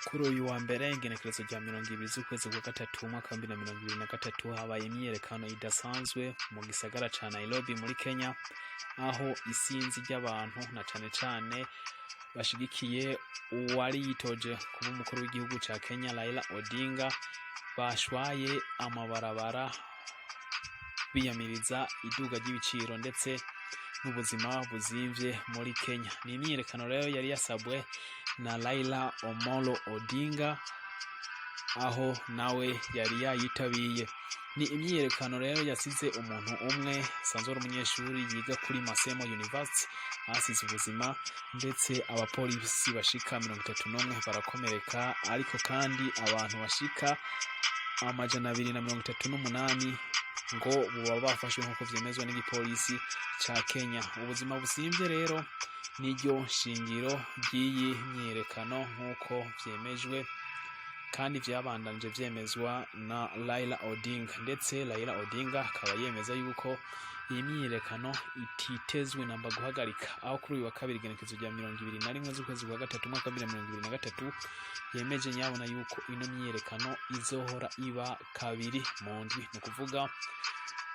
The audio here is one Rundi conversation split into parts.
Kuri uyu wa mbere ingenekerezo rya 20 z'ukwezi kwa gatatu umwaka wa 2023 habaye imyiyerekano idasanzwe mu gisagara ca Nairobi muri Kenya, aho isinzi ry'abantu na cane bashigikiye uwari yitoje kuba umukuru w'igihugu ca Kenya Raila Odinga bashwaye amabarabara biyamiriza iduga ry'ibiciro ndetse n'ubuzima buzimvye muri Kenya. Ni imyiyerekano rero yari yasabwe na Raila Omolo Odinga, aho nawe yari yayitabiye. Ni imyiyerekano rero yasize umuntu umwe sanzwe ari umunyeshuri yiga kuri Maseno University asize ubuzima, ndetse abapolisi bashika 31 barakomereka, ariko kandi abantu bashika 238 ngo buba bafashwe nk'uko vyemezwa n'igipolisi ca Kenya. Ubuzima busimvye rero niryo shingiro ry'iyi myiyerekano nk'uko vyemejwe kandi vyabandanije vyemezwa na Raila Odinga, ndetse Raila Odinga akaba yemeza yuko iyi myiyerekano ititezwe namba guhagarika, aho kuri uyu wa kabiri igenekerezo rya 21 z'ukwezi kwa gatatu umwaka wa 2023 yemeje nyabona yuko ino myiyerekano izohora iba kabiri mu ndwi, ni ukuvuga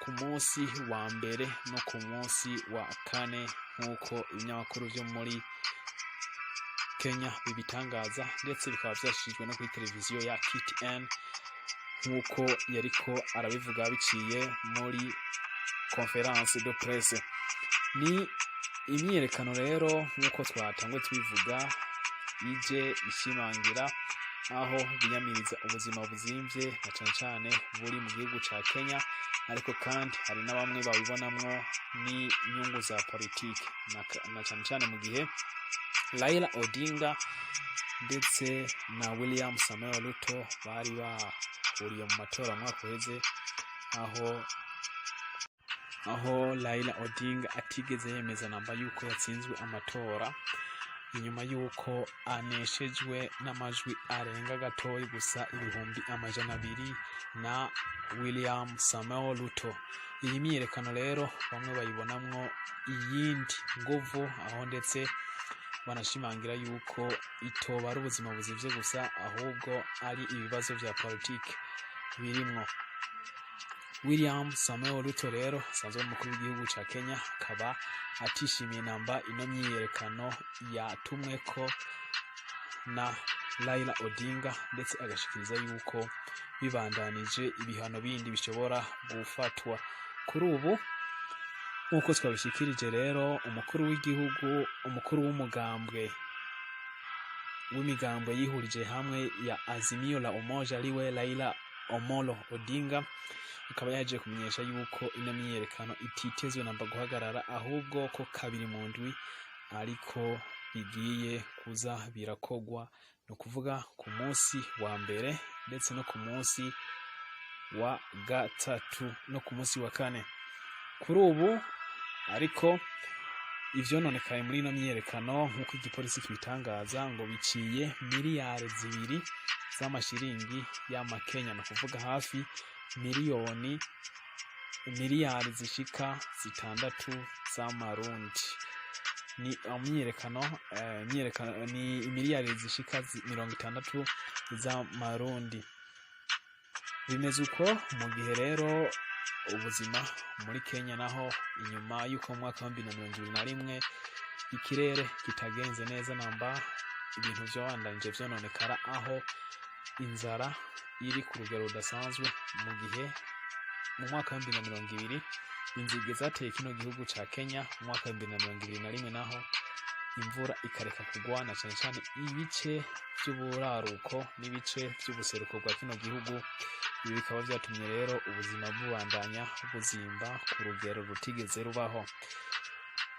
ku munsi wa mbere no ku munsi wa kane nk'uko ibinyamakuru vyo muri Kenya bibitangaza, ndetse bikaba vyashishijwe no kuri televiziyo ya KTN nk'uko yariko arabivuga biciye muri conference de presse. Ni imyiyerekano rero nk'uko twatangwe tubivuga ije ishimangira aho biyamiriza ubuzima buzimvye na cane buri mu gihugu ca Kenya, ariko kandi hari na bamwe babibonamwo ni nyungu za politike na cane mu gihe Raila Odinga ndetse na William Samoei Ruto bari bahuriye mu matora mwaka uheze, aho Raila Odinga atigeze yemeza namba yuko yatsinzwe amatora, inyuma yuko aneshejwe n'amajwi arenga gatoyi gusa 200,000 na William Samoei Ruto. Iyi myiyerekano rero bamwe bayibonamwo iyindi nguvu, aho ndetse banashimangira yuko itoba ari ubuzima buzivye gusa, ahubwo ari ibibazo vya politike birimwo. William Samoei Ruto rero asanzwe umukuru w'igihugu ca Kenya akaba atishimiye namba ino myiyerekano yatumweko na Raila Odinga, ndetse agashikiriza yuko bibandanije ibihano bindi bishobora gufatwa. Kuri ubu nk'uko twabishikirije rero umukuru w'igihugu, umukuru w'imigambwe yihurije hamwe ya Azimio la Umoja ariwe Raila Omolo Odinga akaba yaje kumenyesha yuko ino myiyerekano ititezwe namba guhagarara, ahubwo ko kabiri mu ndwi ariko bigiye kuza birakogwa, no kuvuga ku munsi wa mbere ndetse no ku munsi wa gatatu no ku munsi wa kane. Kuri ubu ariko ivyononekaye muri ino myiyerekano nk'uko igipolisi kibitangaza ngo biciye miliyari 2 z'amashiringi y'amakenya, no kuvuga hafi miliyari zishika 6 z'amarundi. Ni imyiyerekano ni miliyari zishika 60 z'amarundi. Bimeze uko mu gihe rero ubuzima muri Kenya naho inyuma yuko mu mwaka wa 2021 ikirere kitagenze neza namba ibintu vyabandanje vyononekara, aho inzara iri ku rugero rudasanzwe, mu gihe mu mwaka wa 2020 inzige zateye kino gihugu ca Kenya, mu mwaka wa 2021 naho imvura ikareka kugwa na cane ibice vy'uburaruko n'ibice vy'ubuseruko bwa kino gihugu. Ibi bikaba vyatumye rero ubuzima bubandanya buzimba ku rugero rutigeze rubaho.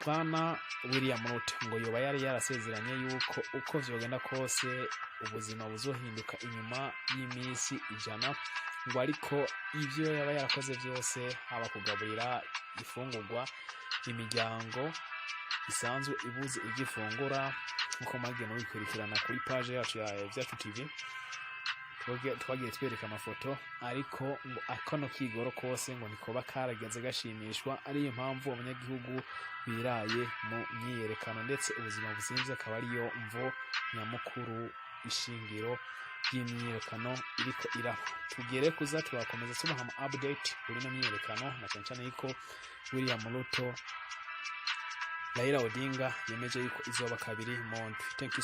Bwana William Ruto ngo yoba yari yarasezeranye yuko uko vyogenda kose ubuzima buzohinduka inyuma y'imisi 100, ngo ariko ivyo yaba yarakoze vyose, haba kugaburira ifungurwa imiryango isanzwe ibuze igifungura, nkuko mwagiye mubikurikirana kuri page yacu ya Vyacu TV twagiye twereka amafoto, ariko ngo akano kigoro kose ngo nikoba karagenze gashimishwa, ariyo mpamvu abanyagihugu biraye mu myiyerekano, ndetse ubuzima buzinze akaba ariyo mvo nyamukuru ishingiro ry'imyiyerekano iriko iraba. Tugere kuza turakomeza tubaha ama update kuri no myiyerekano, na cyane cyane yuko William Ruto Raila Odinga yemeje yuko izoba kabiri mu ndwi. Thank you.